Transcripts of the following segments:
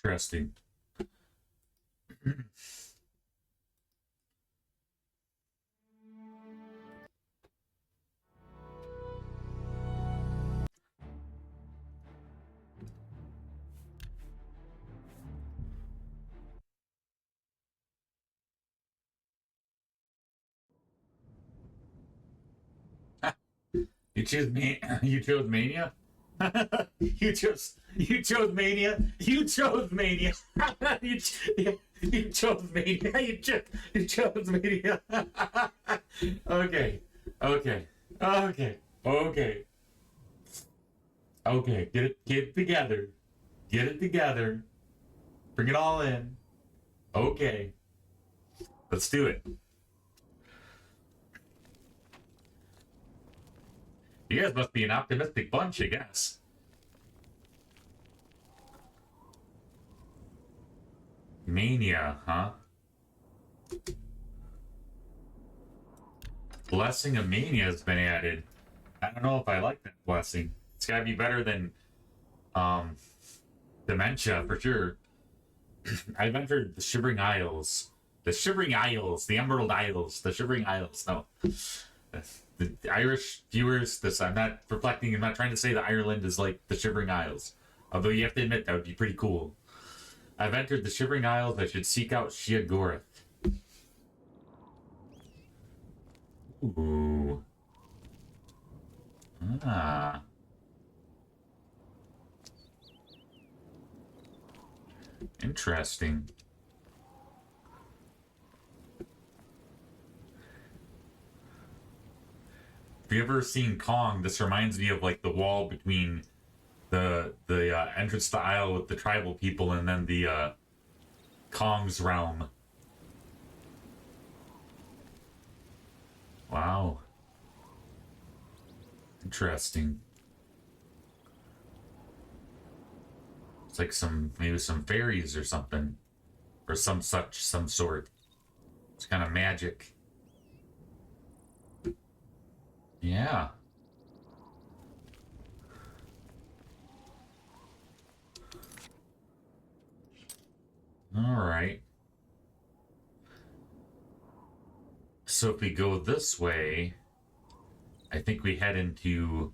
Interesting. You choose me. You chose Mania. You chose Mania. You chose Mania. You chose Mania. You chose Mania. Okay. Okay. Okay. Okay. Okay. Get it together. Get it together. Bring it all in. Okay. Let's do it. You guys must be an optimistic bunch, I guess. Mania, huh? Blessing of Mania has been added. I don't know if I like that blessing. It's gotta be better than Dementia for sure. I've entered the Shivering Isles. The Shivering Isles, the Emerald Isles, the Shivering Isles. No. The Irish viewers, this I'm not reflecting, I'm not trying to say that Ireland is like the Shivering Isles. Although you have to admit that would be pretty cool. I've entered the Shivering Isles, I should seek out Sheogorath. Ooh. Ah. Interesting. Have you ever seen Kong? This reminds me of like the wall between the entrance to the isle with the tribal people and then the Kong's realm. Wow. Interesting. It's like maybe some fairies or something. Or some sort. It's kind of magic. Yeah. All right. So if we go this way, I think we head into...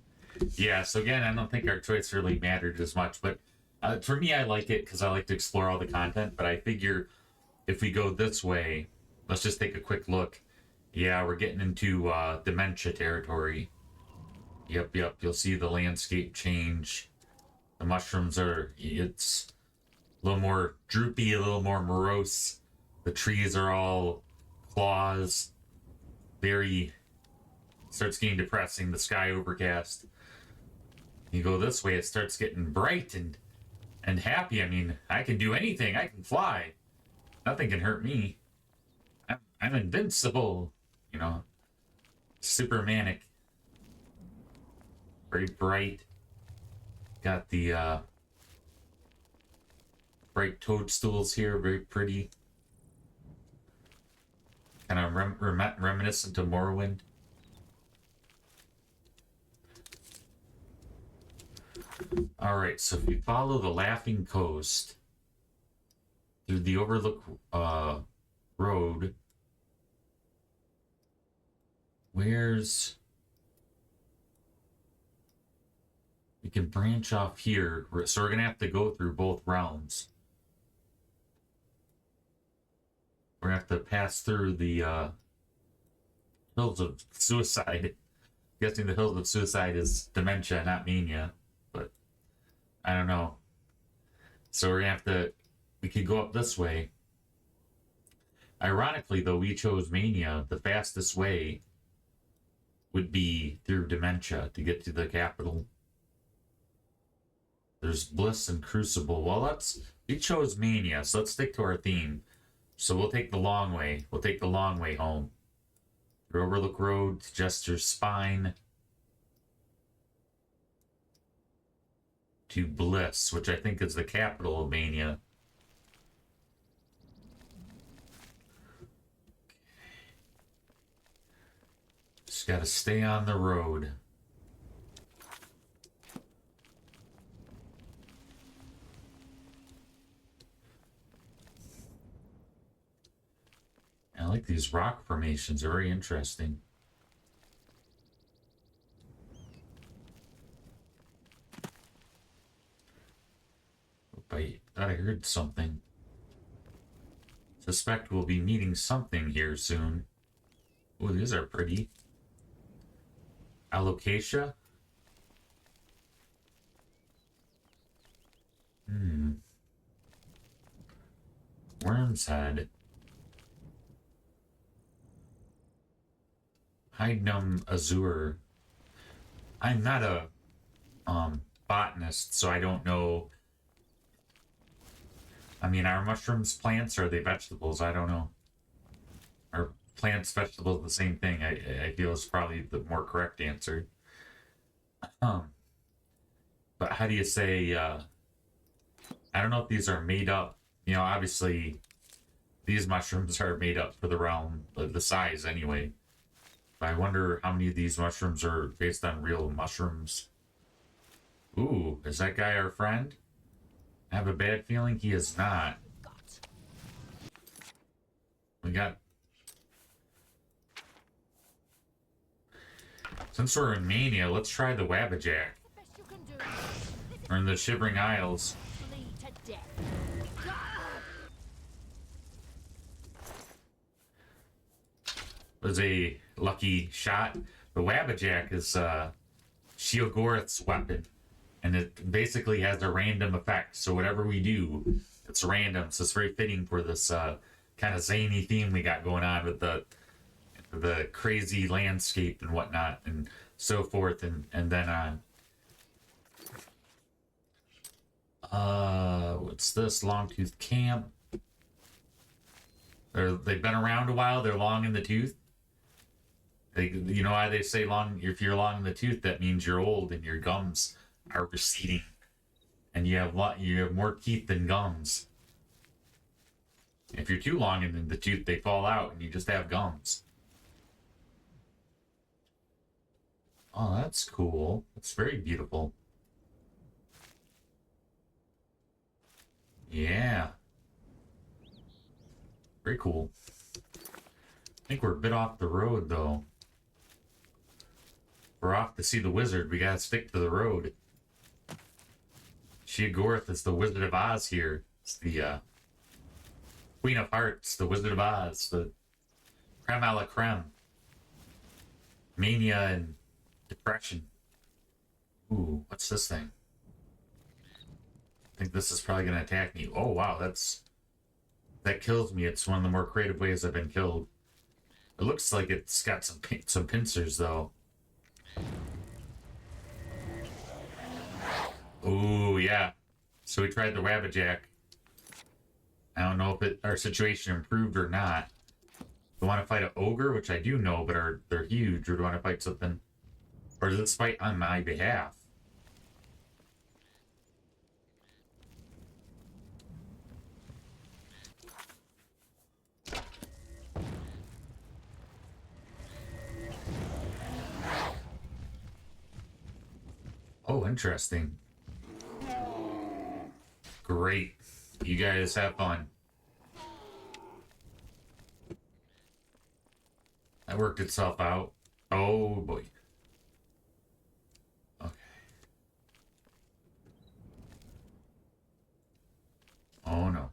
Yeah, so again, I don't think our choice really mattered as much, but for me, I like it because I like to explore all the content, but I figure if we go this way, let's just take a quick look. Yeah, we're getting into dementia territory. Yep, you'll see the landscape change. The mushrooms it's a little more droopy, a little more morose. The trees are all claws. Starts getting depressing. The sky overcast. You go this way, it starts getting bright and happy. I mean, I can do anything. I can fly. Nothing can hurt me. I'm invincible. You know, super manic. Very bright. Got the bright toadstools here, very pretty. Kind of reminiscent of Morrowind. Alright, so if we follow the Laughing Coast through the Overlook Road, we can branch off here, so we're gonna have to go through both realms. We're gonna have to pass through the Hills of Suicide. I'm guessing the Hills of Suicide is dementia, not mania, but I don't know. So we're gonna we could go up this way. Ironically, though, we chose mania. The fastest way would be through dementia to get to the capital. There's Bliss and Crucible. Well, we chose mania, so let's stick to our theme. So we'll take the long way. We'll take the long way home. Through Overlook Road to Jester's Spine. To Bliss, which I think is the capital of Mania. Just gotta stay on the road. I like these rock formations. They're very interesting. I thought I heard something. Suspect we'll be meeting something here soon. Oh, these are pretty. Alocasia? Worm's head. Hydnum azure. I'm not a botanist, so I don't know. I mean, are mushrooms plants or are they vegetables? I don't know. Are plants, vegetables the same thing? I feel is probably the more correct answer. But how do you say, I don't know if these are made up. You know, obviously, these mushrooms are made up for the realm, the size anyway. But I wonder how many of these mushrooms are based on real mushrooms. Ooh, is that guy our friend? I have a bad feeling he is not. We got... Since we're in Mania, let's try the Wabbajack. We're in the Shivering Isles. Was a lucky shot. The Wabbajack is Sheogorath's weapon. And it basically has a random effect. So whatever we do, it's random. So it's very fitting for this kind of zany theme we got going on with the crazy landscape and whatnot and so forth. And then what's this? Longtooth Camp. They've been around a while. They're long in the tooth. You know why they say long? If you're long in the tooth, that means you're old and your gums are receding, and you have more teeth than gums. If you're too long in the tooth, they fall out, and you just have gums. Oh, that's cool. That's very beautiful. Yeah. Very cool. I think we're a bit off the road, though. We're off to see the wizard. We gotta stick to the road. Sheogorath is the Wizard of Oz here. It's the Queen of Hearts, the Wizard of Oz, the creme a la creme. Mania and depression. Ooh, what's this thing? I think this is probably gonna attack me. Oh wow, that kills me. It's one of the more creative ways I've been killed. It looks like it's got some pincers though. Ooh, yeah. So we tried the Wabbajack. I don't know if our situation improved or not. Do we want to fight an ogre, which I do know, but they're huge, or do we want to fight something? Or does this fight on my behalf? Oh, interesting. Great. You guys have fun. That worked itself out. Oh, boy. Okay. Oh, no.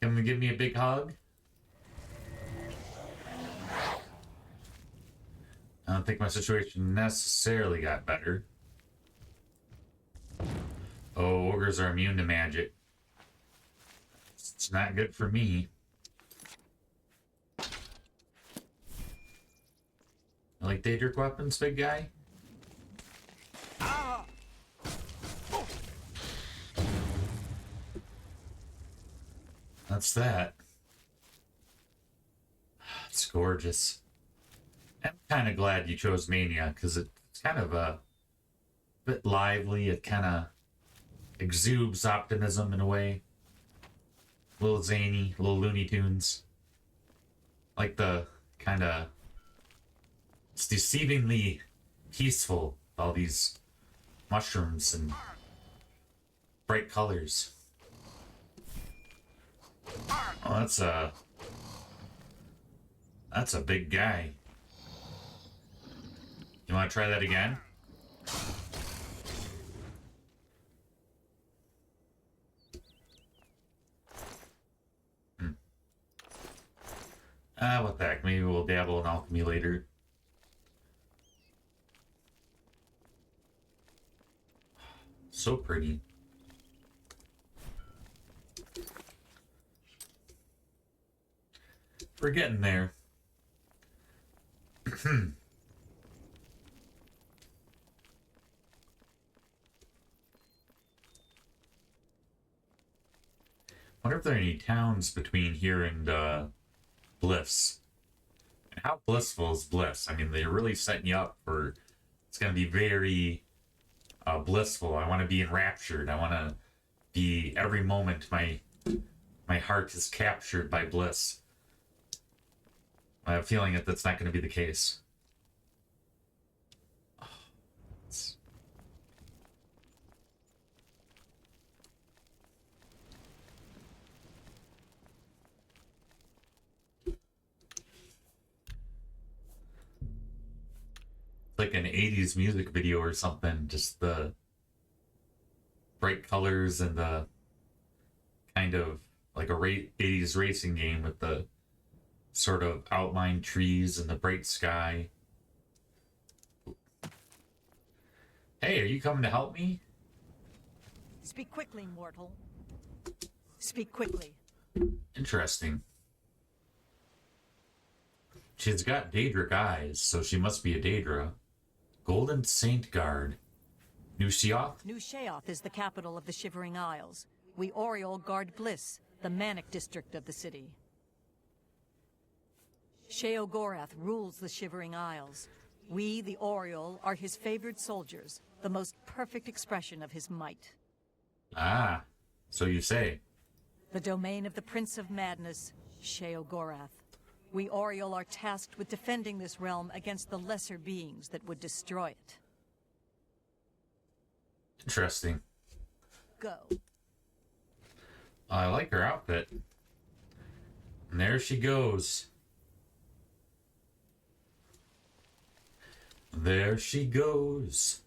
Can you give me a big hug? I don't think my situation necessarily got better. Oh, ogres are immune to magic. It's not good for me. I like Daedric weapons, big guy. That's that. It's gorgeous. I'm kind of glad you chose Mania, because it's kind of a bit lively. It kind of exudes optimism in a way. A little zany, a little Looney Tunes. Like the kind of... It's deceivingly peaceful, all these mushrooms and bright colors. Oh, that's a big guy. You want to try that again? What the heck? Maybe we'll dabble in alchemy later. So pretty. We're getting there. Wonder if there are any towns between here and Bliss. And how blissful is Bliss? I mean, they're really setting you up for... It's going to be very blissful. I want to be enraptured. I want to be... Every moment my heart is captured by bliss. I have a feeling that that's not going to be the case. Oh, it's... like an 80s music video or something. Just the bright colors and the kind of like a 80s racing game with the sort of outlined trees and the bright sky. Hey, are you coming to help me? Speak quickly, mortal. Speak quickly. Interesting. She's got Daedric eyes, so she must be a Daedra. Golden Saint Guard. New Sheoth? New Sheoth is the capital of the Shivering Isles. We Oriole guard Bliss, the manic district of the city. Sheogorath rules the Shivering Isles. We, the Oriole, are his favored soldiers, the most perfect expression of his might. Ah, so you say. The domain of the Prince of Madness, Sheogorath. We Oriole are tasked with defending this realm against the lesser beings that would destroy it. Interesting. Go. I like her outfit. And there she goes. There she goes.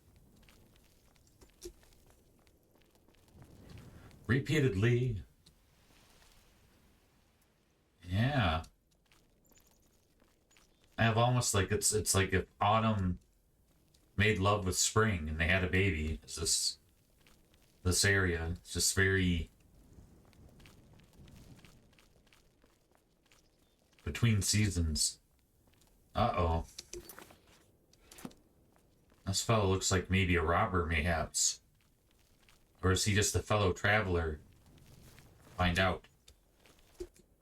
Repeatedly. Yeah. I have almost like it's like if autumn made love with spring and they had a baby. It's this area. It's just very between seasons. Uh-oh. This fellow looks like maybe a robber, mayhaps. Or is he just a fellow traveler? Find out.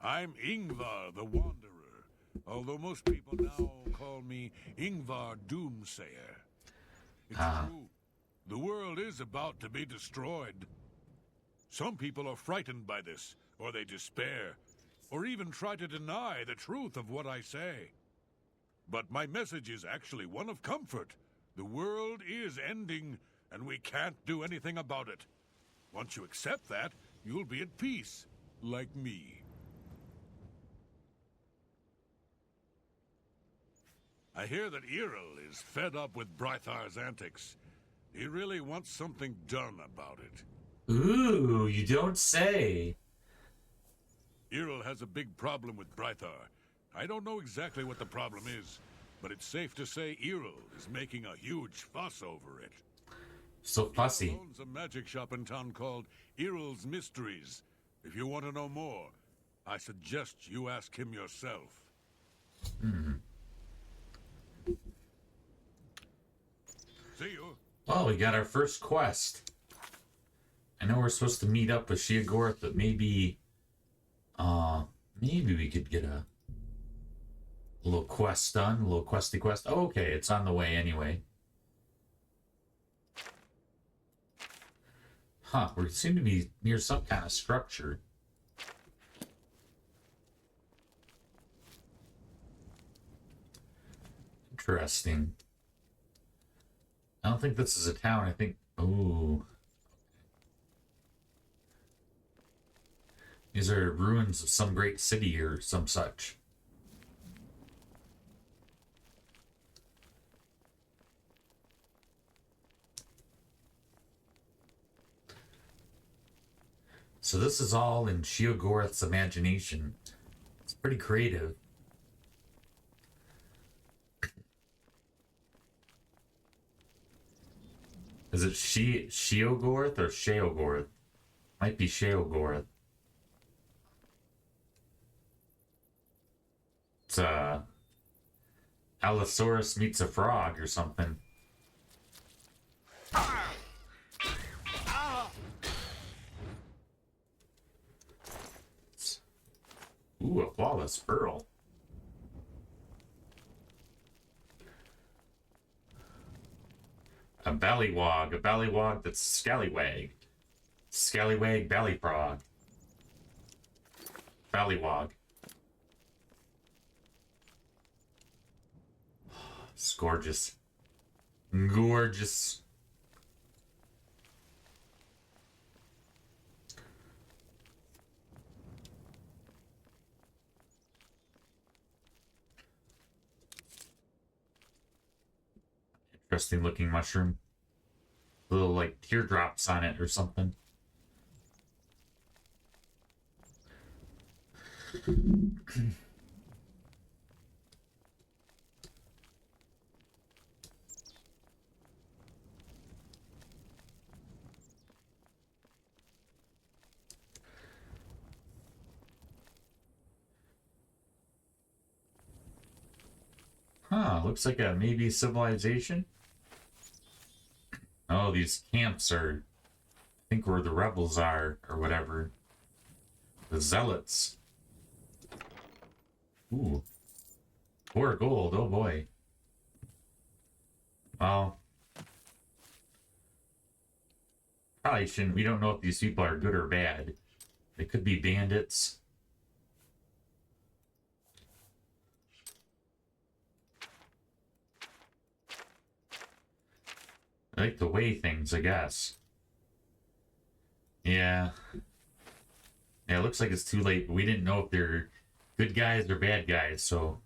I'm Ingvar the Wanderer, although most people now call me Ingvar Doomsayer. It's true. The world is about to be destroyed. Some people are frightened by this, or they despair, or even try to deny the truth of what I say. But my message is actually one of comfort. The world is ending, and we can't do anything about it. Once you accept that, you'll be at peace, like me. I hear that Errol is fed up with Brythar's antics. He really wants something done about it. Ooh, you don't say. Errol has a big problem with Brythar. I don't know exactly what the problem is, but it's safe to say Errol is making a huge fuss over it. So fussy. Errol owns a magic shop in town called Errol's Mysteries. If you want to know more, I suggest you ask him yourself. See you. Well, we got our first quest. I know we're supposed to meet up with Sheogorath, but maybe we could get a little quest done, a little questy quest. Oh, okay, it's on the way anyway. Huh, we seem to be near some kind of structure. Interesting. I don't think this is a town. I think Oh. These are ruins of some great city or some such. So this is all in Sheogorath's imagination. It's pretty creative. Is it Sheogorath or Sheogorath? Might be Sheogorath. It's Allosaurus meets a frog or something. Ooh, a flawless pearl. A ballywog that's scallywag. Scallywag ballyfrog. Ballywog. It's gorgeous. Gorgeous. Interesting looking mushroom. Little like teardrops on it or something. Huh, looks like a maybe civilization. Oh, these camps are, I think, where the rebels are, or whatever. The zealots. Ooh. 4 gold, oh boy. Well, probably shouldn't, we don't know if these people are good or bad. They could be bandits. I like to weigh things, I guess. Yeah. Yeah, it looks like it's too late, but we didn't know if they're good guys or bad guys, so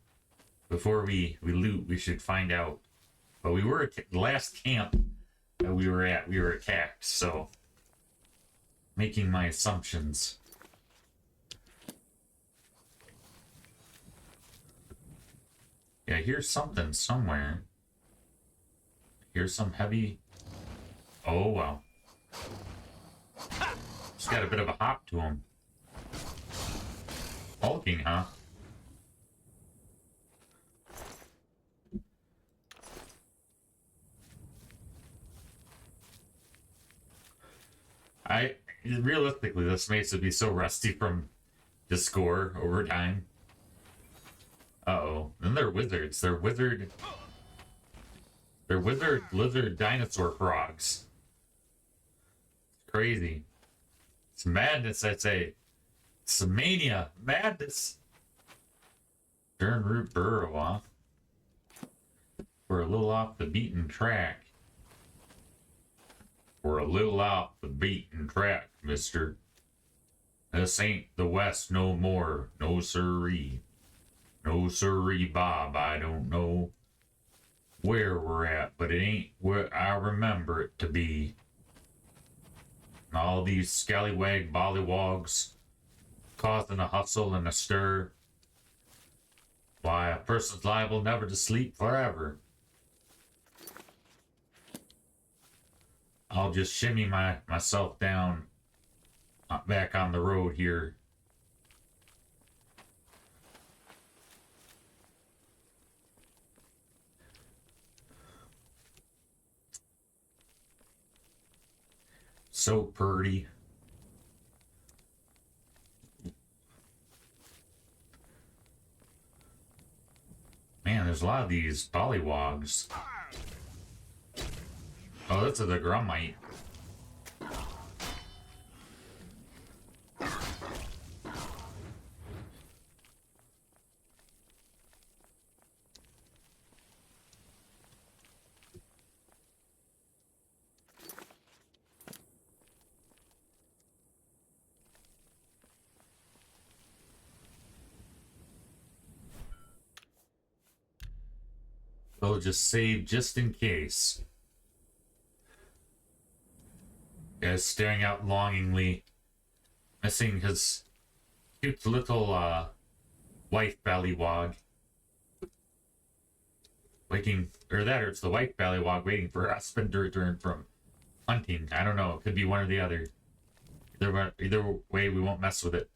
before we loot, we should find out. But we were at the last camp that we were attacked, so making my assumptions. Yeah, here's something somewhere. Here's some heavy. Oh, wow. He's got a bit of a hop to him. Hulking, huh? Realistically, this mace would be so rusty from the score over time. Uh-oh. And they're wizards. They're wizard lizard dinosaur frogs. Crazy. It's madness, I'd say. It's mania. Madness. Turn root burrow, huh? We're a little off the beaten track. We're a little off the beaten track, mister. This ain't the West no more. No sirree. No sirree, Bob. I don't know where we're at, but it ain't where I remember it to be. And all these scallywag bollywogs causing a hustle and a stir. Why, a person's liable never to sleep forever. I'll just shimmy myself down back on the road here. So pretty. Man, there's a lot of these bollywogs. Oh, that's a the Grummite. We'll just save just in case. Guy's staring out longingly, missing his cute little wife ballywog. Waiting, or it's the wife ballywog waiting for her husband to return from hunting. I don't know. It could be one or the other. Either way, we won't mess with it.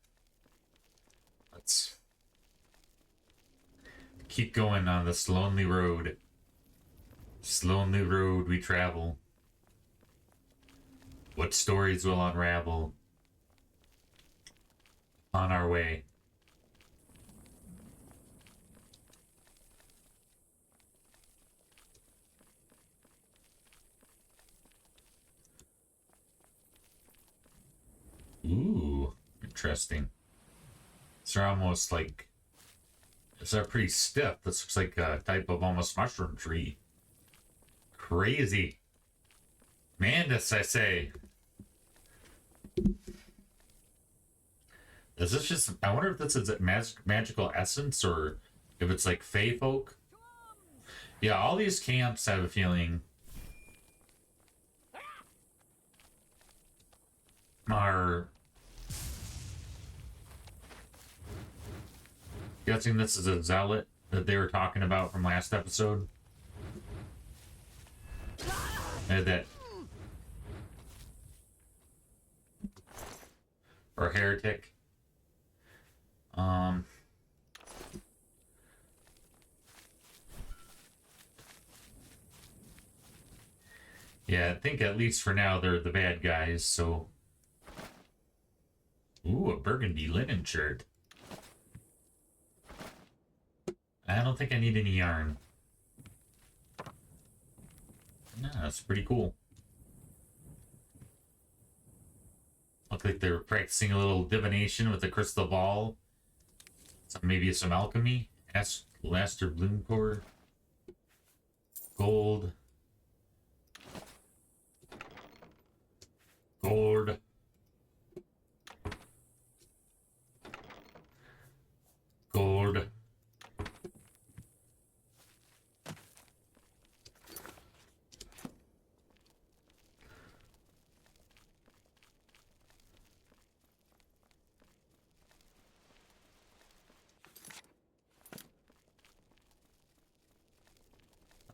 Let's keep going on this lonely road. This lonely road we travel. What stories will unravel on our way? Ooh, interesting. These are almost like... These are pretty stiff. This looks like a type of almost mushroom tree. Crazy. Mandus, I say. Is this just... I wonder if this is a magical essence or if it's like fae folk. Yeah, all these camps have a feeling are... Guessing this is a zealot that they were talking about from last episode. That... Or heretic. Yeah, I think at least for now they're the bad guys, so... Ooh, a burgundy linen shirt. I don't think I need any yarn. No, that's pretty cool. Look like they're practicing a little divination with a crystal ball. So maybe some alchemy. Laster bloom core. Gold. Gold. Gold.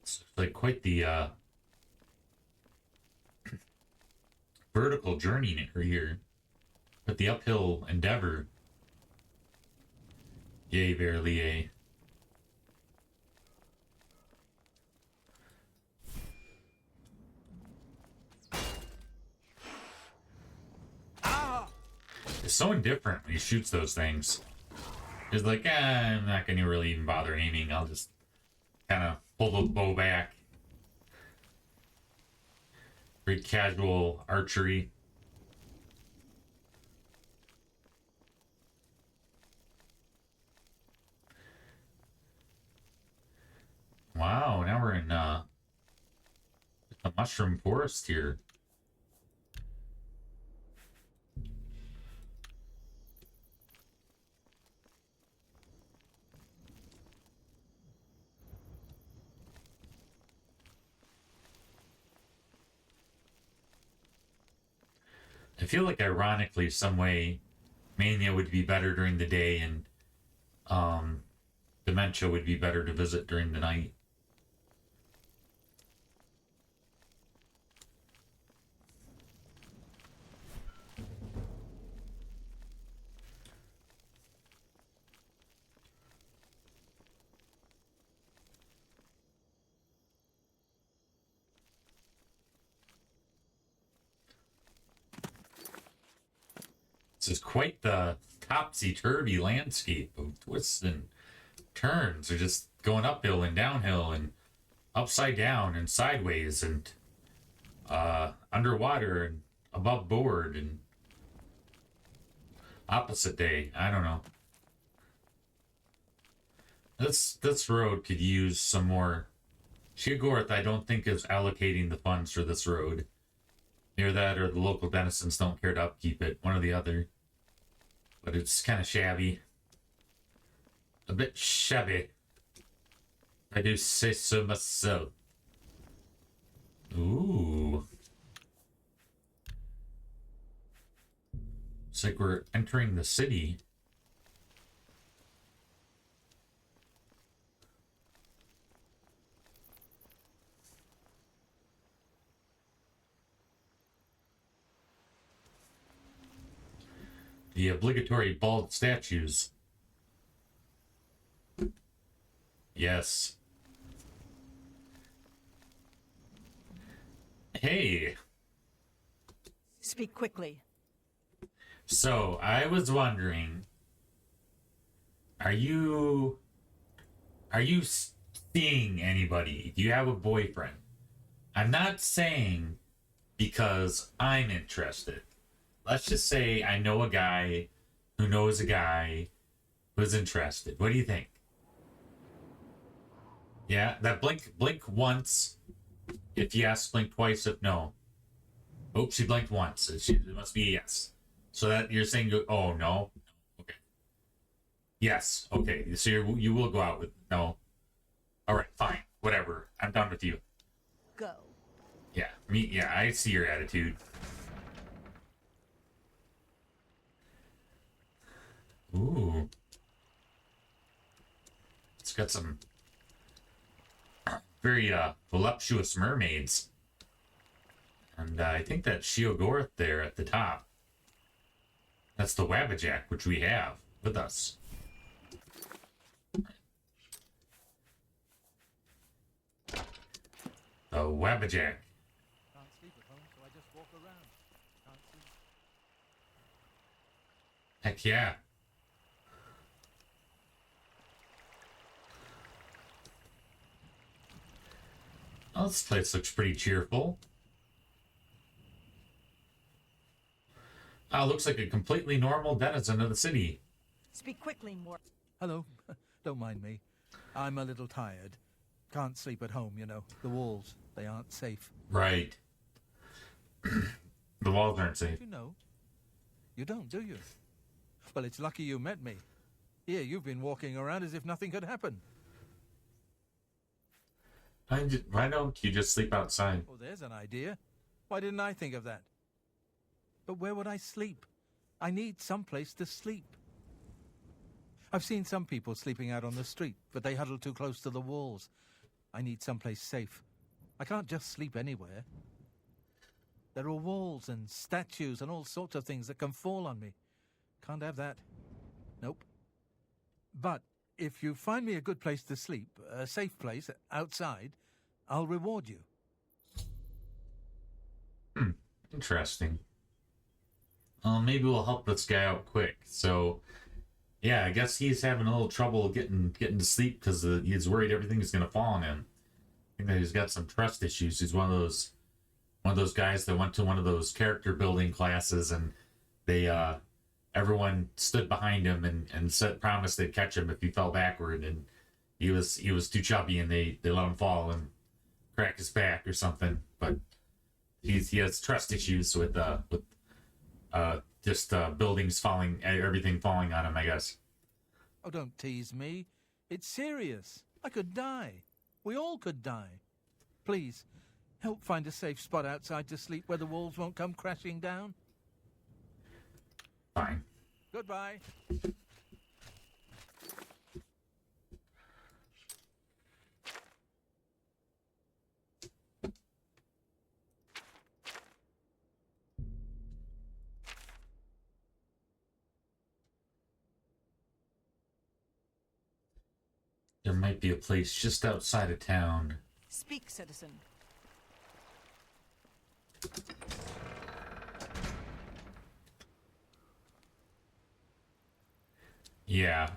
It's like quite the vertical journey here, but the uphill endeavor. Yea, verily, yea. It's so indifferent when he shoots those things. It's like, I'm not going to really even bother aiming. I'll just kind of pull the bow back. Very casual archery. Wow, now we're in the mushroom forest here. I feel like ironically some way mania would be better during the day and dementia would be better to visit during the night. This is quite the topsy-turvy landscape of twists and turns. They're just going uphill and downhill and upside down and sideways and underwater and above board and opposite day. I don't know. This road could use some more. Sheogorath, I don't think, is allocating the funds for this road. Either that or the local denizens don't care to upkeep it. One or the other. But it's kind of shabby. A bit shabby. I do say so myself. Ooh. It's like we're entering the city. The obligatory bald statues. Yes. Hey. Speak quickly. So, I was wondering, are you seeing anybody? Do you have a boyfriend? I'm not saying because I'm interested. Let's just say I know a guy who knows a guy who's interested. What do you think? Yeah, that blink once if yes, blink twice if no. Oh, she blinked once. It must be a yes. So that you're saying, oh no, okay, yes, okay. So you will go out with no. All right, fine, whatever. I'm done with you. Go. Yeah, me. Yeah, I see your attitude. Ooh, it's got some very voluptuous mermaids, and I think that's Sheogorath there at the top. That's the Wabbajack, which we have with us. The Wabbajack. Can't sleep at home, so I just walk around. Can't sleep. Heck yeah. Oh, this place looks pretty cheerful. Looks like a completely normal denizen of the city. Speak quickly, more. Hello. Don't mind me. I'm a little tired. Can't sleep at home, you know. The walls, they aren't safe. Right. The walls aren't safe. You know? You don't, do you? Well, it's lucky you met me. Here, you've been walking around as if nothing had happened. Why don't you just sleep outside? Oh, there's an idea. Why didn't I think of that? But where would I sleep? I need some place to sleep. I've seen some people sleeping out on the street, but they huddle too close to the walls. I need someplace safe. I can't just sleep anywhere. There are walls and statues and all sorts of things that can fall on me. Can't have that. Nope. But if you find me a good place to sleep, a safe place outside, I'll reward you. Interesting. Maybe we'll help this guy out quick. So, yeah, I guess he's having a little trouble getting to sleep because he's worried everything's gonna fall on him. I think that he's got some trust issues. He's one of those guys that went to one of those character building classes, and they everyone stood behind him and promised they'd catch him if he fell backward, and he was too chubby, and they let him fall and crack his back or something. But he has trust issues with buildings falling, everything falling on him, I guess. Oh, don't tease me. It's serious. I could die. We all could die. Please, help find a safe spot outside to sleep where the walls won't come crashing down. Fine. Goodbye. There might be a place just outside of town. Speak, citizen. Yeah.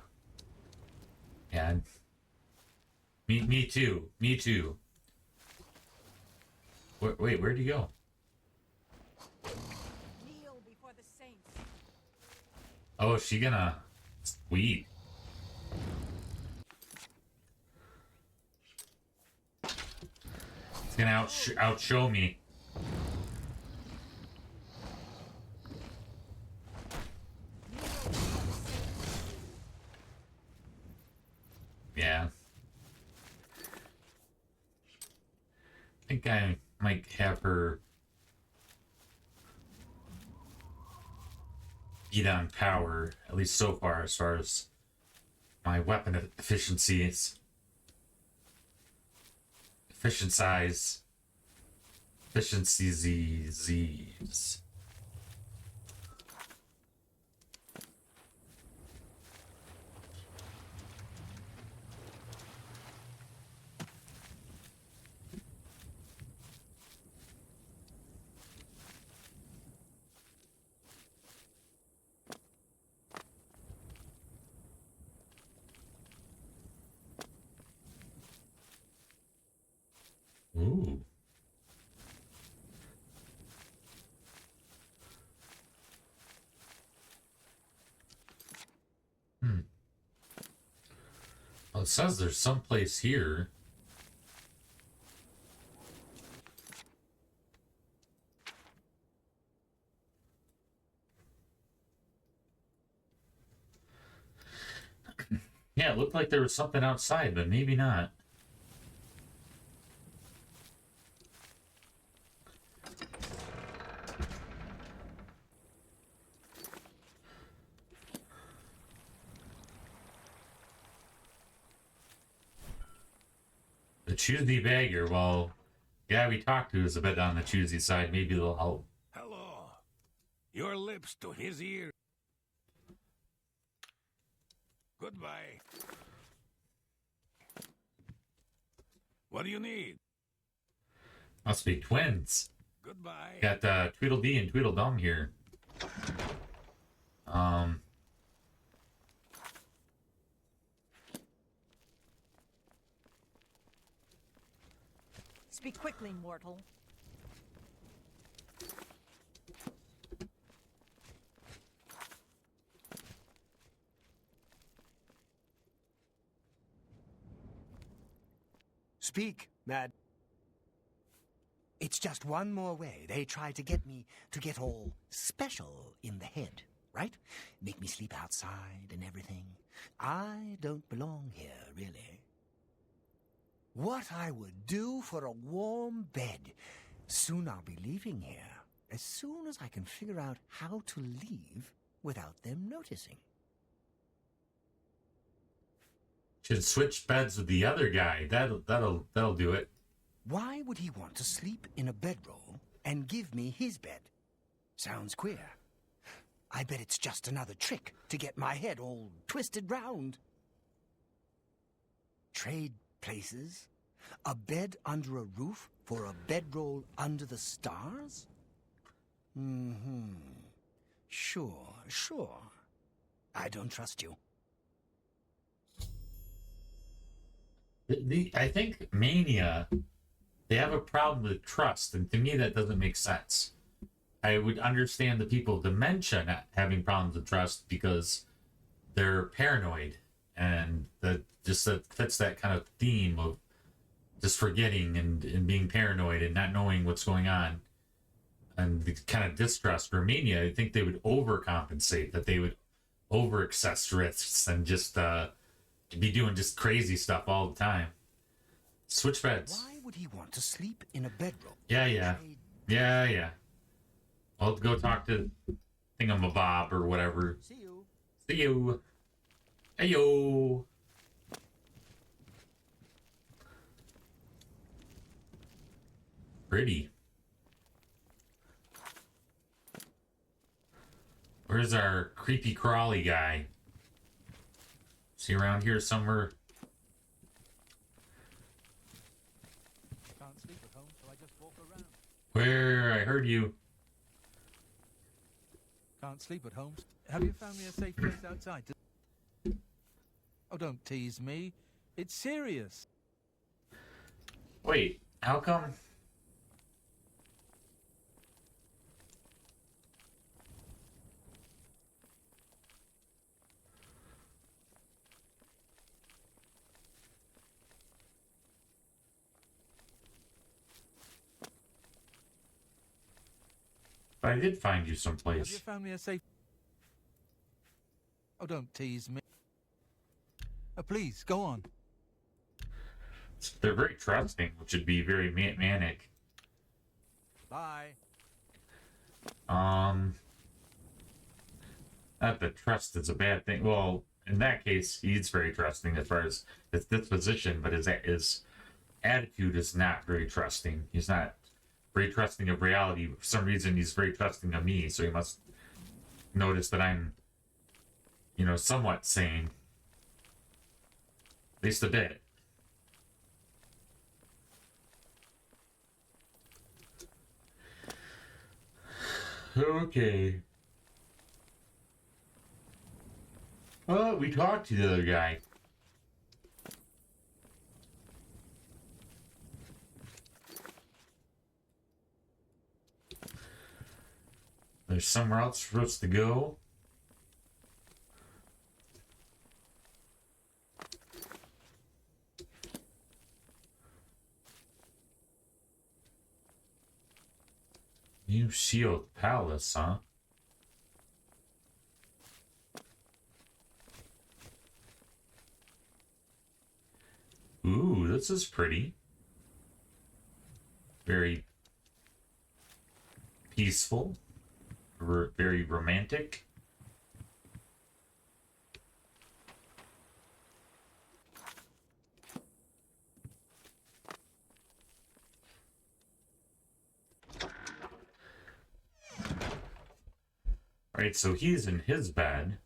Yeah. Me too. Me too. Wait, where'd you go? Kneel before the saints. Oh, is she gonna... Sweet. It's gonna outshow me. Yeah. think I might have her beat on power, at least so far, as far as my weapon efficiencies. Efficiencies. Ooh. Well, it says there's some place here. Yeah, it looked like there was something outside, but maybe not. The choosy beggar, well, yeah, we talked to is a bit on the choosy side. Maybe they'll help. Hello. Your lips to his ear. Goodbye. What do you need? Must be twins. Goodbye. Got Tweedledee and Tweedledum here. Speak quickly, mortal. Speak, Mad. It's just one more way they try to get me to get all special in the head, right? Make me sleep outside and everything. I don't belong here, really. What I would do for a warm bed. Soon I'll be leaving here. As soon as I can figure out how to leave without them noticing. Should switch beds with the other guy. That'll do it. Why would he want to sleep in a bedroll and give me his bed? Sounds queer. I bet it's just another trick to get my head all twisted round. Trade places? A bed under a roof for a bedroll under the stars? Sure. I don't trust you. I think Mania, they have a problem with trust, and to me that doesn't make sense. I would understand the people of Dementia not having problems with trust because they're paranoid, and that fits that kind of theme of just forgetting and being paranoid and not knowing what's going on, and the kind of distrust for Mania. I think they would overcompensate, that they would over-access risks and just be doing just crazy stuff all the time. Switch beds. Why would he want to sleep in a bedroll? Yeah. I'll go talk to Thingamabob or whatever. See you. See you. Heyo. Pretty. Where's our creepy crawly guy? Is he around here somewhere? Can't sleep at home, so I just walk around. Where? I heard you. Can't sleep at home. Have you found me a safe place outside? Oh, don't tease me. It's serious. Wait, how come? But I did find you Have you someplace. found me a safe... Oh, don't tease me. Please, go on. They're very trusting, which would be very manic. Bye. Not that trust is a bad thing. Well, in that case, he's very trusting as far as his disposition, but his attitude is not very trusting. He's not very trusting of reality. For some reason, he's very trusting of me, so he must notice that I'm, you know, somewhat sane. At least a bit. Okay. Oh, we talked to the other guy. There's somewhere else for us to go. New Shield Palace, huh? Ooh, this is pretty. Very peaceful. Very romantic. Right, so he's in his bed.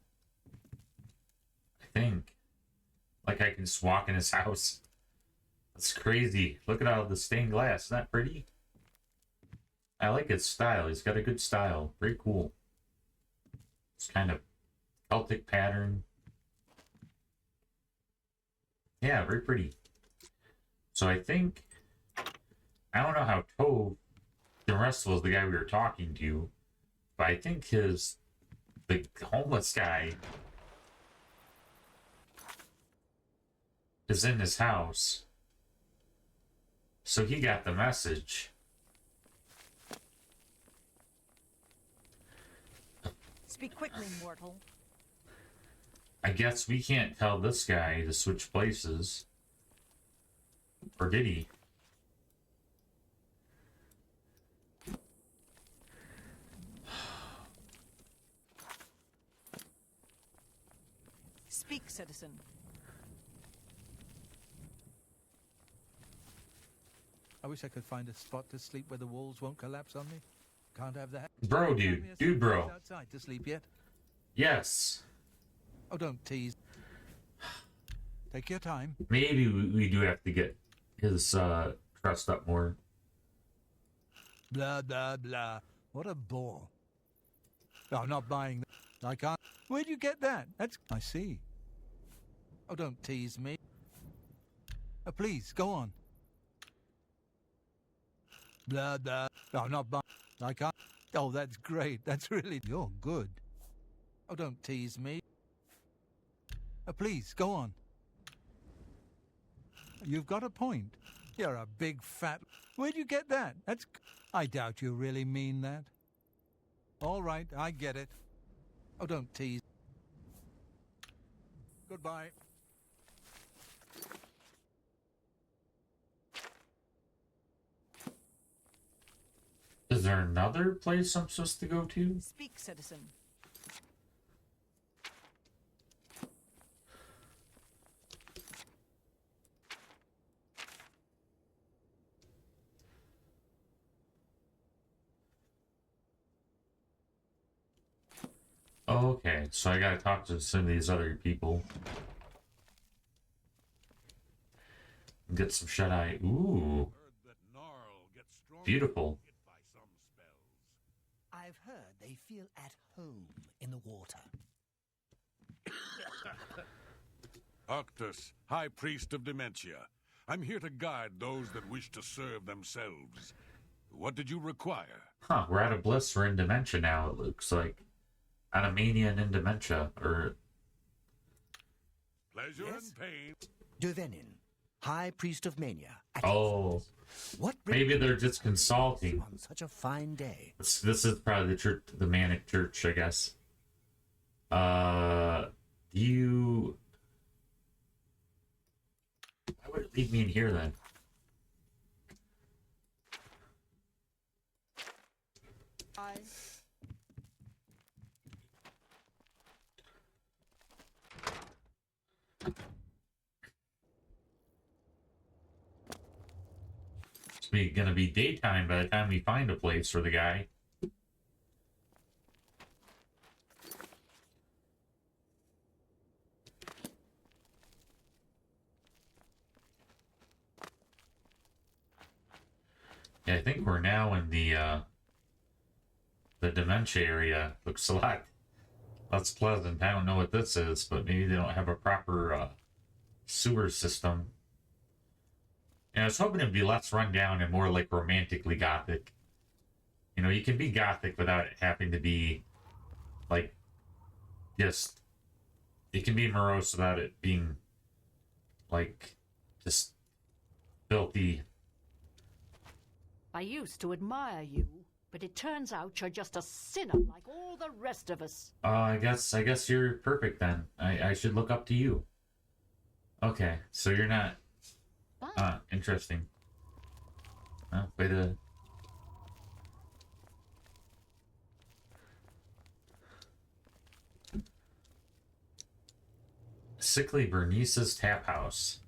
I think. Like I can just walk in his house. That's crazy. Look at all the stained glass. Isn't that pretty? I like his style. He's got a good style. Very cool. It's kind of Celtic pattern. Yeah, very pretty. So I think... I don't know how Tove, the rest was the guy we were talking to, but I think the homeless guy is in his house. So he got the message. Speak quickly, mortal. I guess we can't tell this guy to switch places. Or did he? Speak, citizen. I wish I could find a spot to sleep where the walls won't collapse on me. Can't have that. Bro, dude, bro. Outside to sleep yet? Yes. Oh, don't tease. Take your time. Maybe we do have to get his trust up more. Blah, blah, blah. What a bore. No, I'm not buying that. I can't. Where'd you get that? That's... I see. Oh, don't tease me. Oh, please, go on. Blah, blah. No, I'm not buying... I can't... Oh, that's great. That's really... You're good. Oh, don't tease me. Oh, please, go on. You've got a point. You're a big fat... Where'd you get that? That's... I doubt you really mean that. All right, I get it. Oh, don't tease. Goodbye. Is there another place I'm supposed to go to? Speak, citizen. Okay, so I gotta talk to some of these other people. Get some shut-eye. Ooh. Beautiful. I've heard they feel at home in the water. Octus, High Priest of Dementia. I'm here to guide those that wish to serve themselves. What did you require? Huh, we're out of bliss, we're in dementia now, it looks like. Out of mania and in dementia, or... Pleasure Yes? and pain. Duvenin, High Priest of Mania. At Oh, what maybe they're just consulting. on such a fine day? This is probably the church, the Manic Church, I guess. You... Why would it leave me in here, then? gonna be daytime by the time we find a place for the guy. Yeah, I think we're now in the dementia area. Looks a lot less pleasant. I don't know what this is, but maybe they don't have a proper sewer system. And I was hoping it'd be less run down and more like romantically gothic. You know, you can be gothic without it having to be like just. It can be morose without it being like just filthy. I used to admire you, but it turns out you're just a sinner like all the rest of us. I guess you're perfect then. I should look up to you. Okay, so you're not. Interesting. Way to. Sickly Bernice's Tap House.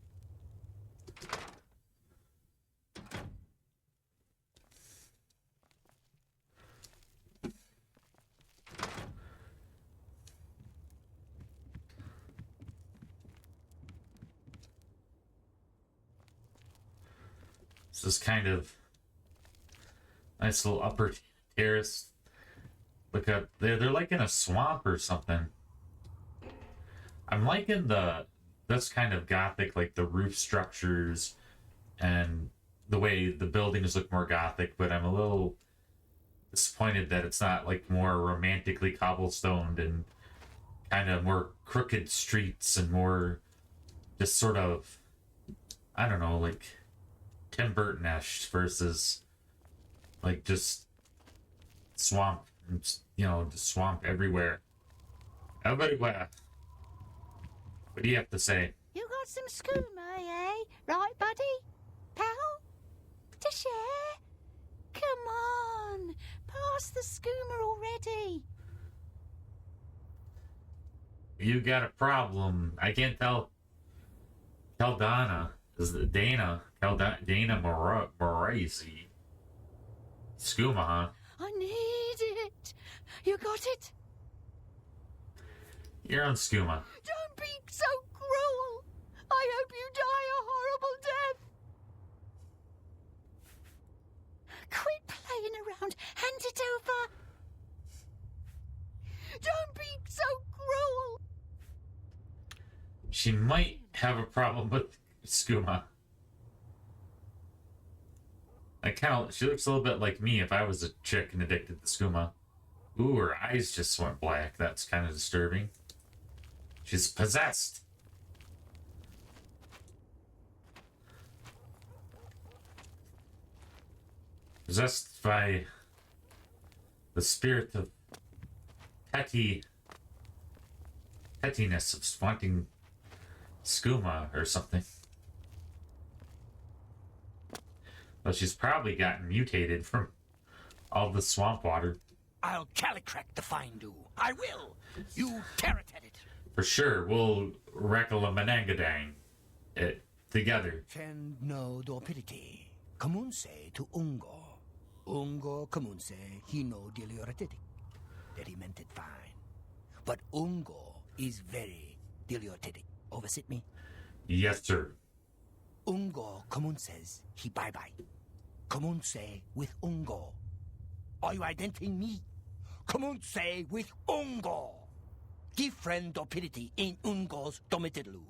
This is kind of nice little upper terrace. Look up, they're like in a swamp or something. I'm liking this kind of gothic, like the roof structures and the way the buildings look more gothic, but I'm a little disappointed that it's not like more romantically cobblestoned and kind of more crooked streets and more just sort of, I don't know, like Tim Burton-esque versus like just swamp, you know, just swamp everywhere. Everywhere. What do you have to say? You got some skooma, eh? Right, buddy? Pal? To share? Come on, pass the skooma already. You got a problem. I can't tell Dana. Is it Dana? Dana Moraisi. Skooma, huh? I need it. You got it? You're on skooma. Don't be so cruel. I hope you die a horrible death. Quit playing around. Hand it over. Don't be so cruel. She might have a problem with skooma. She looks a little bit like me if I was a chick and addicted to skooma. Ooh, her eyes just went black. That's kind of disturbing. She's possessed. Possessed by the spirit of pettiness of wanting skooma or something. Well, she's probably gotten mutated from all the swamp water. I'll calicrack the fine-do. I will. You carrot at it. For sure, we'll Rekalamanangadang it together. Fend no dopidity. Comunse to ungo. Ungo comunse hino dilioretic. That he meant it fine. But ungo is very dilioretic. Oversit me? Yes, sir. Ungo comunses he bye-bye. Comunse with ungo. Are you identifying me? Comunse with ungo. Different dopidity in ungo's domitidlu.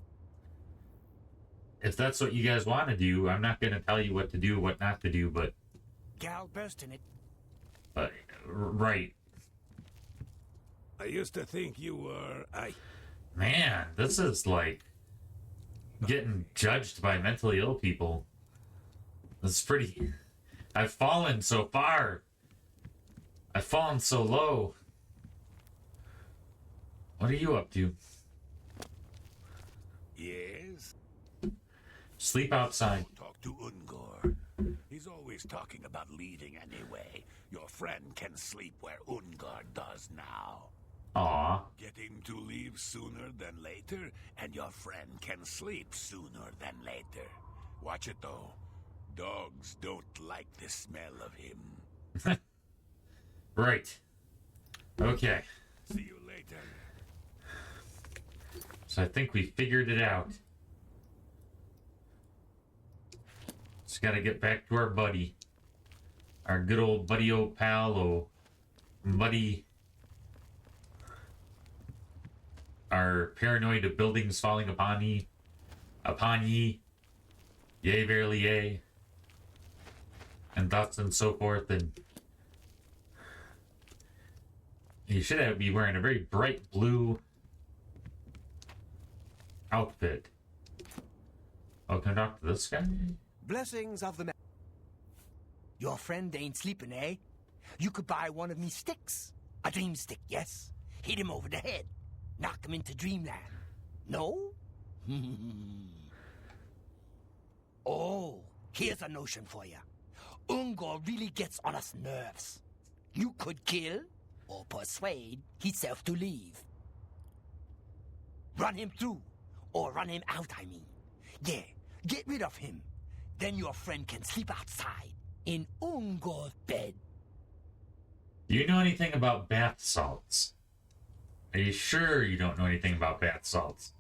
If that's what you guys want to do, I'm not going to tell you what to do, what not to do, but... Gal burst in it. Right. I used to think you were... Man, this is like getting judged by mentally ill people. This is pretty... I've fallen so far. I've fallen so low. What are you up to? Yes? Sleep outside. Talk to Ungor. He's always talking about leaving anyway. Your friend can sleep where Ungor does now. Aw. Get him to leave sooner than later, and your friend can sleep sooner than later. Watch it though. dogs don't like the smell of him. Right. Okay. See you later. So I think we figured it out. Just gotta get back to our buddy. Our good old buddy, old pal, buddy. Our paranoid of buildings falling upon ye. Yea, verily, yea. And thus and so forth. And you should be wearing a very bright blue outfit. Oh, can I talk to this guy? Blessings of the Your friend ain't sleeping, eh? You could buy one of me sticks. A dream stick, yes. Hit him over the head. Knock him into dreamland. No? Oh, here's a notion for you. Ungor really gets on us nerves. You could kill or persuade himself to leave. Run him through, or run him out, I mean. Yeah, get rid of him. Then your friend can sleep outside, in Ungor's bed. Do you know anything about bath salts? Are you sure you don't know anything about bath salts?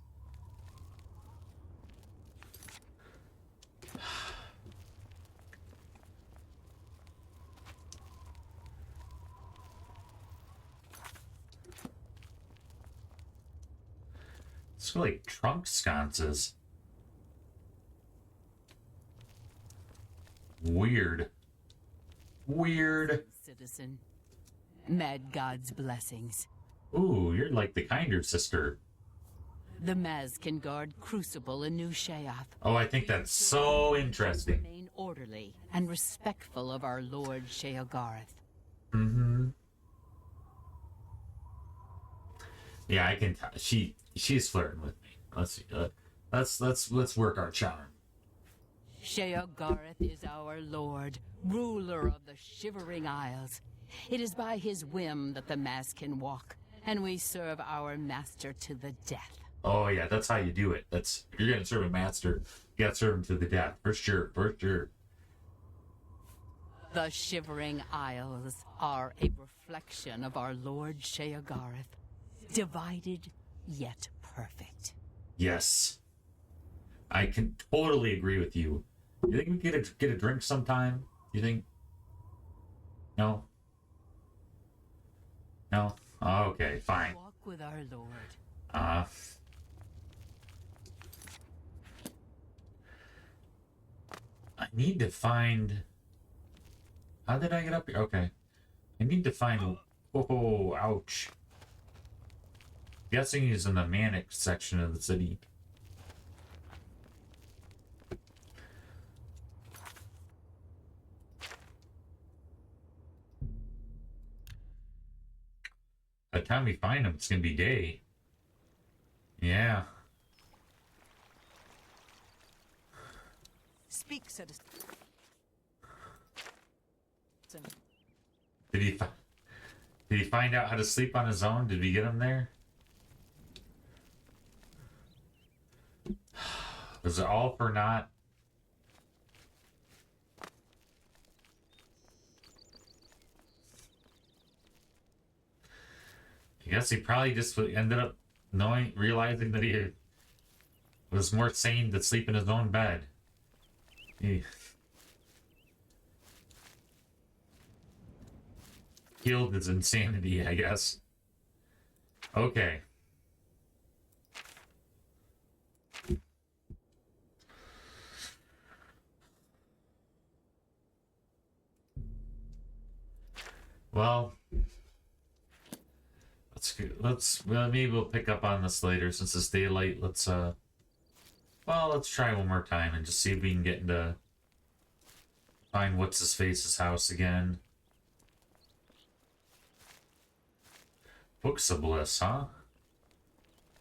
It's like trunk sconces. Weird. Weird. Citizen. Mad God's blessings. Ooh, you're like the kinder sister. The Maz can guard Crucible in New Sheath. Oh, I think that's so interesting. Remain orderly and respectful of our Lord Sheogarth. Mm-hmm. Yeah, I can tell. She's flirting with me. Let's see. Let's work our charm. Sheogarth is our Lord, ruler of the Shivering Isles. It is by his whim that the Maz can walk, and we serve our master to the death. Oh yeah, that's how you do it. If you're gonna serve a master, you gotta serve him to the death. For sure, for sure. The Shivering Isles are a reflection of our Lord Sheogarth, divided yet perfect. Yes. I can totally agree with you. You think we could get a drink sometime? You think? No? No? Oh, okay, fine. Walk with our Lord. I need to find... How did I get up here? Okay. I need to find... Oh, ouch. Guessing he's in the Manic section of the city. By the time we find him, it's gonna be day. Yeah. Speak, citizen. Did he find out how to sleep on his own? Did we get him there? Was it all for naught? I guess he probably just ended up realizing that he was more sane to sleep in his own bed. He healed his insanity, I guess. Okay. Well, well, maybe we'll pick up on this later since it's daylight. Let's try one more time and just see if we can get into find what's-his-face's house again. Books of Bliss, huh?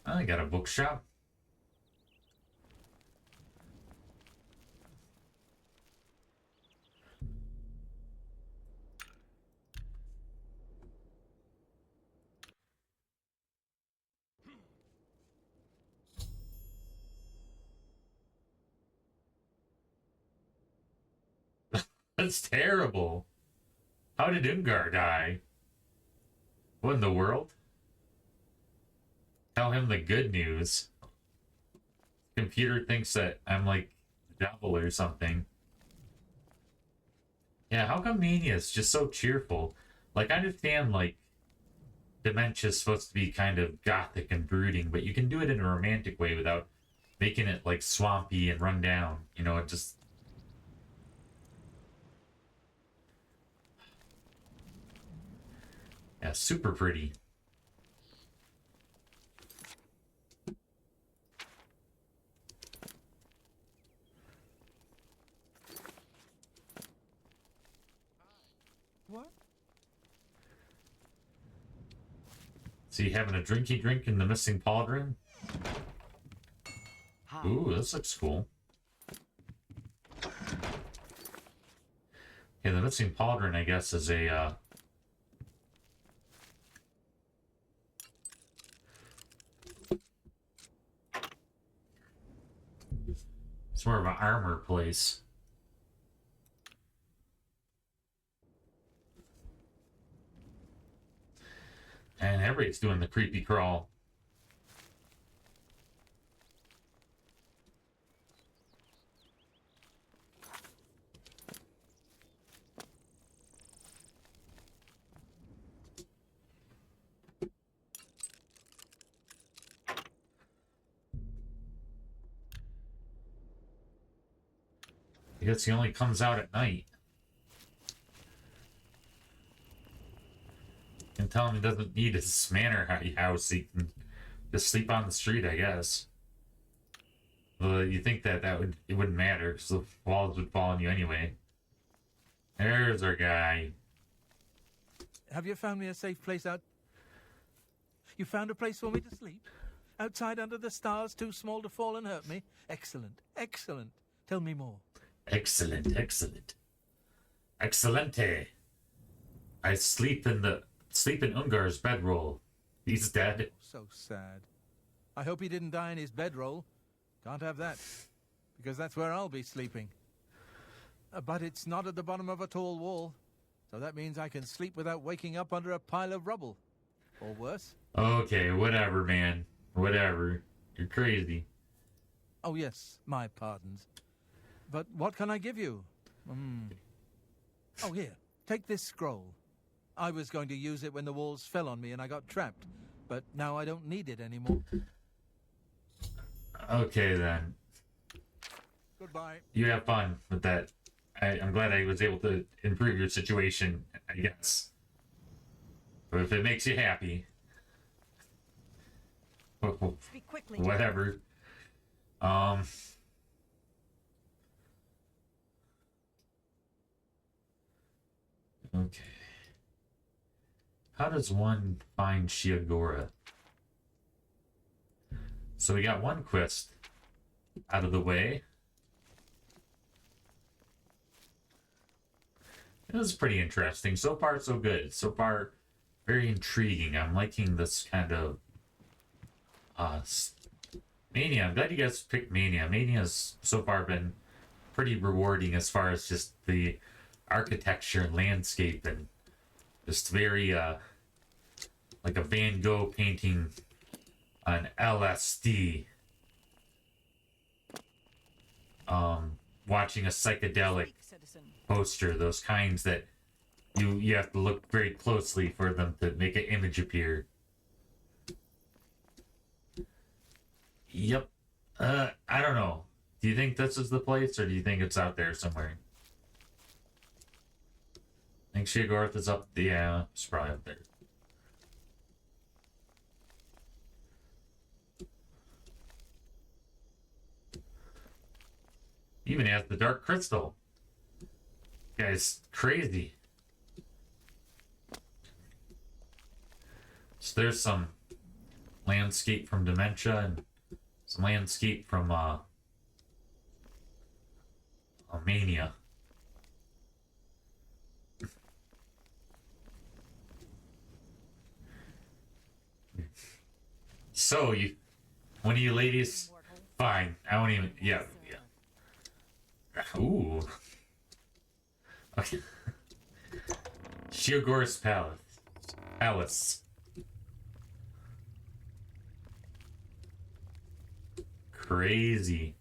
I got a bookshop. That's terrible. How did Ungar die? What in the world? Tell him the good news. Computer thinks that I'm like the devil or something. Yeah, how come Mania's just so cheerful? Like, I understand, like, dementia's supposed to be kind of gothic and brooding, but you can do it in a romantic way without making it, like, swampy and run down. You know, it just... Yeah, super pretty. What? So you having a drinky drink in the missing pauldron? Ooh, this looks cool. Yeah, the missing pauldron, I guess, is a, it's more of an armor place. And everybody's doing the creepy crawl. I guess he only comes out at night. You can tell him he doesn't need his manor house. He can just sleep on the street, I guess. Well, you think that it wouldn't matter because the walls would fall on you anyway. There's our guy. Have you found me a safe place out? You found a place for me to sleep? Outside under the stars, too small to fall and hurt me? Excellent, excellent. Tell me more. Excellent, excellent. Excellente. I sleep in Ungar's bedroll. He's dead. So sad. I hope he didn't die in his bedroll. Can't have that, because that's where I'll be sleeping. But it's not at the bottom of a tall wall, so that means I can sleep without waking up under a pile of rubble. Or worse. Okay, whatever, man. Whatever. You're crazy. Oh yes, my pardons. But what can I give you? Oh, here, take this scroll. I was going to use it when the walls fell on me and I got trapped, but now I don't need it anymore. Okay, then. Goodbye. You have fun with that. I'm glad I was able to improve your situation, I guess. But if it makes you happy... Speak quickly. Whatever. Okay. How does one find Shiagora? So we got one quest out of the way. It was pretty interesting. So far, so good. So far, very intriguing. I'm liking this kind of Mania. I'm glad you guys picked Mania. Mania's so far been pretty rewarding as far as just the architecture and landscape, and just very like a Van Gogh painting on LSD. Watching a psychedelic poster, those kinds that you have to look very closely for them to make an image appear. Yep. I don't know. Do you think this is the place, or do you think it's out there somewhere? I think Sheogorath is up. Yeah, it's probably up there. Even has the dark crystal. Guy's crazy. So there's some landscape from Dementia and some landscape from Mania. So one of you ladies, fine. I won't even. Yeah. Ooh. Okay. Shiogor's Palace. Crazy.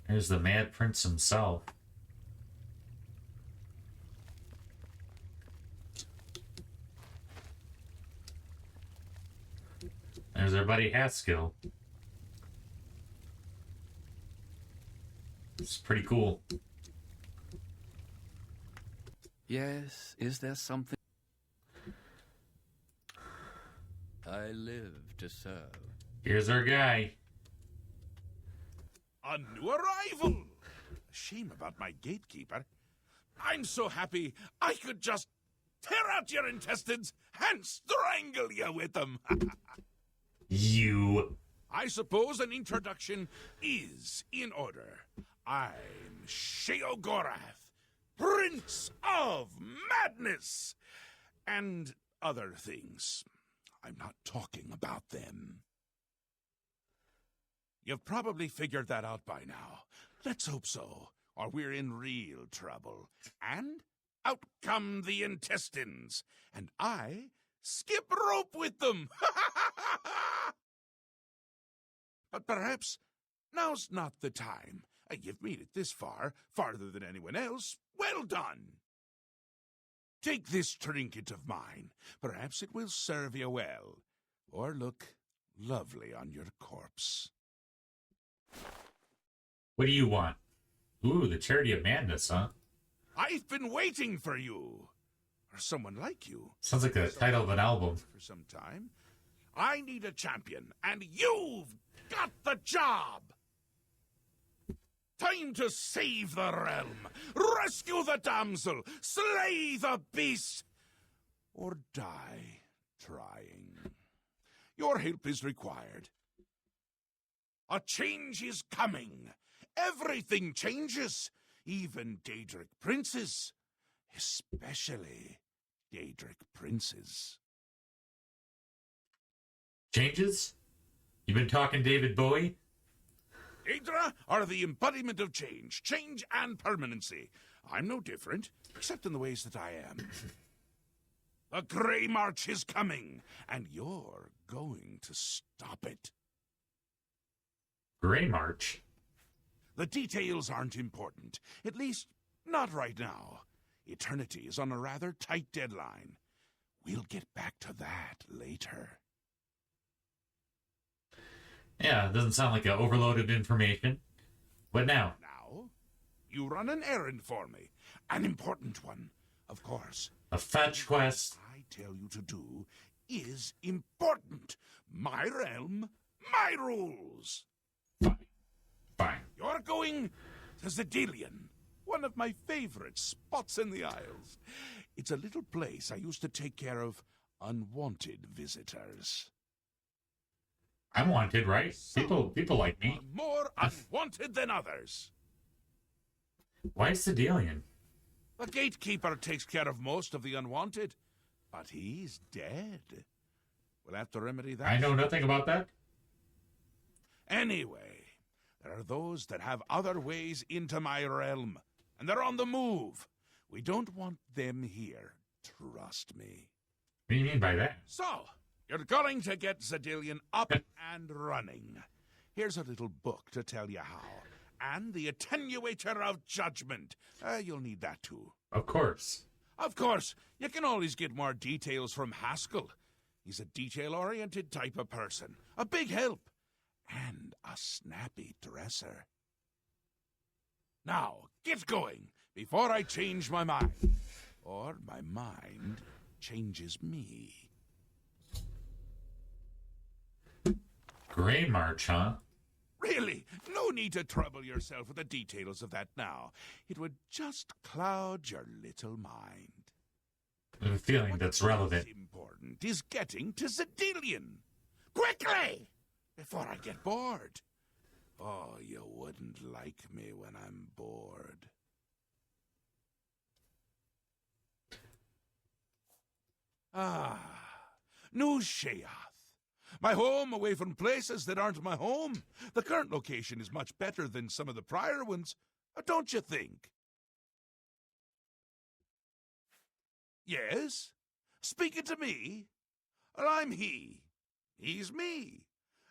There's the Mad Prince himself. There's our buddy Haskell. It's pretty cool. Yes, is there something? I live to serve. Here's our guy. A new arrival! Shame about my gatekeeper. I'm so happy I could just tear out your intestines and strangle you with them. You. I suppose an introduction is in order. I'm Sheogorath, Prince of Madness, and other things. I'm not talking about them. You've probably figured that out by now. Let's hope so, or we're in real trouble. And out come the intestines, and I skip rope with them. But perhaps now's not the time. You've made it this far, farther than anyone else. Well done. Take this trinket of mine. Perhaps it will serve you well, or look lovely on your corpse. What do you want? Ooh, the Charity of Madness, huh? I've been waiting for you, or someone like you. Sounds like the title of an album. For some time. I need a champion, and you've got the job. Time to save the realm, rescue the damsel, slay the beast, or die trying. Your help is required. A change is coming. Everything changes, even Daedric princes, especially Daedric princes. Changes? You've been talking David Bowie? Daedra are the embodiment of change and permanency. I'm no different, except in the ways that I am. The Grey March is coming, and you're going to stop it. Grey March? The details aren't important, at least not right now. Eternity is on a rather tight deadline. We'll get back to that later. Yeah, it doesn't sound like an overload of information. What now? Now, you run an errand for me. An important one, of course. A fetch quest. What I tell you to do is important. My realm, my rules. Fine. You're going to Zedilian, one of my favorite spots in the Isles. It's a little place I used to take care of unwanted visitors. I'm wanted, right? People like me. More unwanted than others. Why Sedalian? The gatekeeper takes care of most of the unwanted, but he's dead. We'll have to remedy that. I know nothing about that. Anyway, there are those that have other ways into my realm, and they're on the move. We don't want them here. Trust me. What do you mean by that? So, you're going to get Zedilian up and running. Here's a little book to tell you how. And the Attenuator of Judgment. You'll need that too. Of course. Of course, you can always get more details from Haskell. He's a detail-oriented type of person. A big help. And a snappy dresser. Now, get going before I change my mind. Or my mind changes me. Grey March, huh? Really, no need to trouble yourself with the details of that now. It would just cloud your little mind. I have a feeling that's relevant. What's important is getting to Zedilian. Quickly! Before I get bored. Oh, you wouldn't like me when I'm bored. New Sheath. My home away from places that aren't my home. The current location is much better than some of the prior ones, don't you think? Yes? Speaking to me? Well, I'm he. He's me.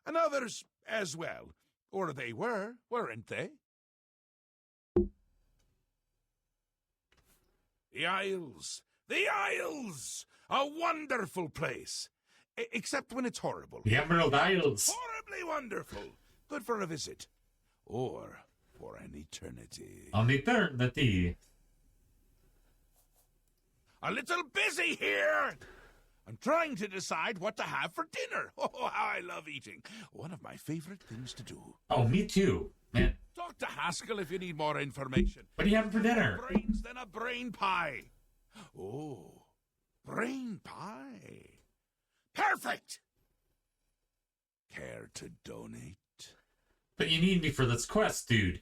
And others as well. Or they were, weren't they? The Isles! The Isles! A wonderful place! Except when it's horrible. The Emerald Isles. Horribly wonderful! Good for a visit. Or for an eternity. On eternity. A little busy here! I'm trying to decide what to have for dinner. Oh, how I love eating. One of my favorite things to do. Oh, me too, man. Talk to Haskell if you need more information. What are you having for dinner? Brains than a brain pie. Oh, brain pie. Perfect! Care to donate? But you need me for this quest, dude.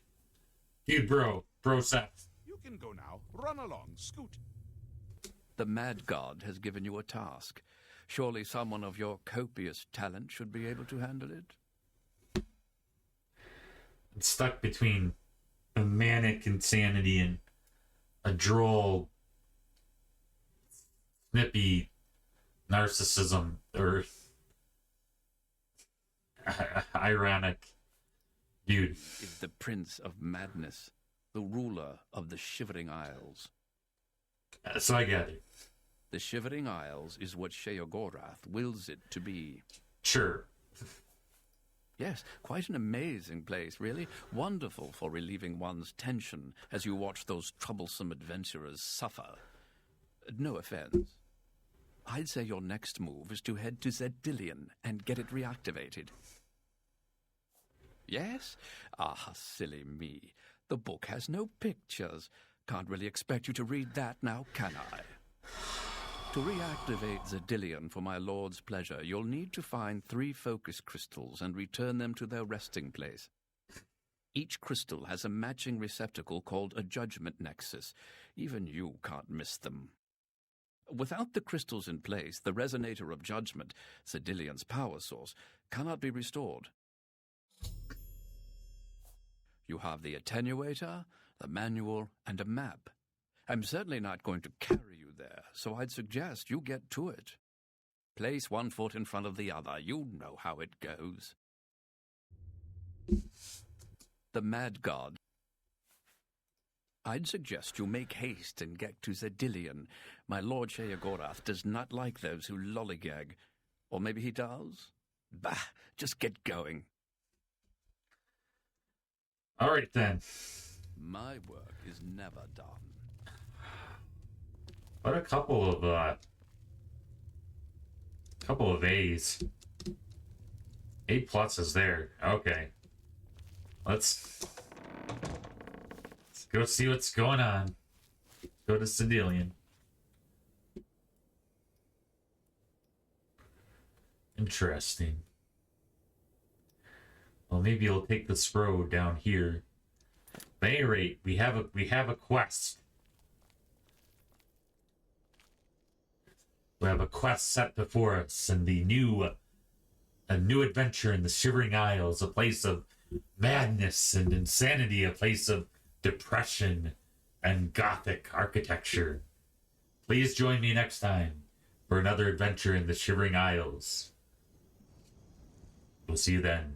Dude, bro. Bro, Seth. You can go now. Run along. Scoot. The Mad God has given you a task. Surely someone of your copious talent should be able to handle it. I'm stuck between a manic insanity and a droll, snippy narcissism, or ironic dude. Is the Prince of Madness, the ruler of the Shivering Isles. So I got it. The Shivering Isles is what Sheogorath wills it to be. Sure. Yes, quite an amazing place, really. Wonderful for relieving one's tension as you watch those troublesome adventurers suffer. No offense. I'd say your next move is to head to Zedillion and get it reactivated. Yes? Ah, silly me. The book has no pictures. Can't really expect you to read that now, can I? To reactivate Zedillion for my lord's pleasure, you'll need to find 3 focus crystals and return them to their resting place. Each crystal has a matching receptacle called a judgment nexus. Even you can't miss them. Without the crystals in place, the resonator of judgment, Zedillion's power source, cannot be restored. You have the attenuator, the manual, and a map. I'm certainly not going to carry you there, so I'd suggest you get to it. Place one foot in front of the other. You know how it goes. The Mad God. I'd suggest you make haste and get to Zedillion. My Lord Sheogorath does not like those who lollygag. Or maybe he does? Bah, just get going. All right, then. My work is never done. What a couple of A's. A+ is there. Okay. Let's go see what's going on. Go to Zedillion. Interesting. Well, maybe you'll take this road down here. At any rate, we have a quest. We have a quest set before us, and a new adventure in the Shivering Isles, a place of madness and insanity, a place of depression and gothic architecture. Please join me next time for another adventure in the Shivering Isles. We'll see you then.